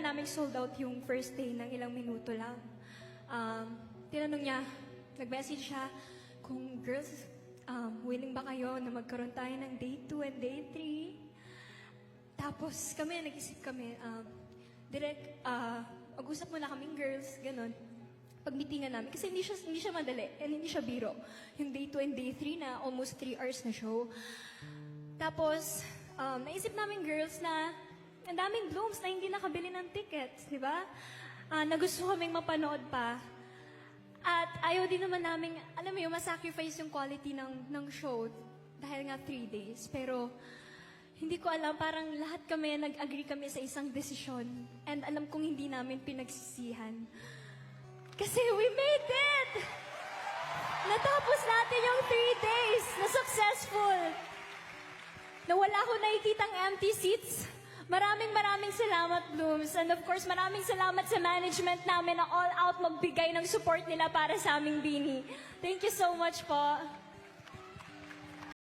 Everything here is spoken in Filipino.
naman namin sold out yung first day ng ilang minuto lang. Tinanong niya, nag-message siya, kung girls, willing ba kayo na magkaroon tayo ng day 2 and day 3? Tapos kami, nag-isip kami, mag-usap muna kaming girls, ganun. Pag-meetingan namin. Kasi hindi siya madali and hindi siya biro. Yung day 2 and day 3 na almost 3 hours na show. Tapos, naisip namin girls na ang daming blooms na hindi nakabili ng tickets, di ba? Na gusto kaming mapanood pa. At ayaw din naman namin, alam mo yung masacrifice yung quality ng show dahil nga 3 days. Pero, hindi ko alam, parang lahat kami, nag-agree kami sa isang desisyon. And alam kong hindi namin pinagsisihan. Kasi we made it! Natapos natin yung 3 days na successful. Na wala akong nakikitang empty seats. Maraming salamat, Blooms. And of course, maraming salamat sa management namin na all out magbigay ng support nila para sa aming Bini. Thank you so much po.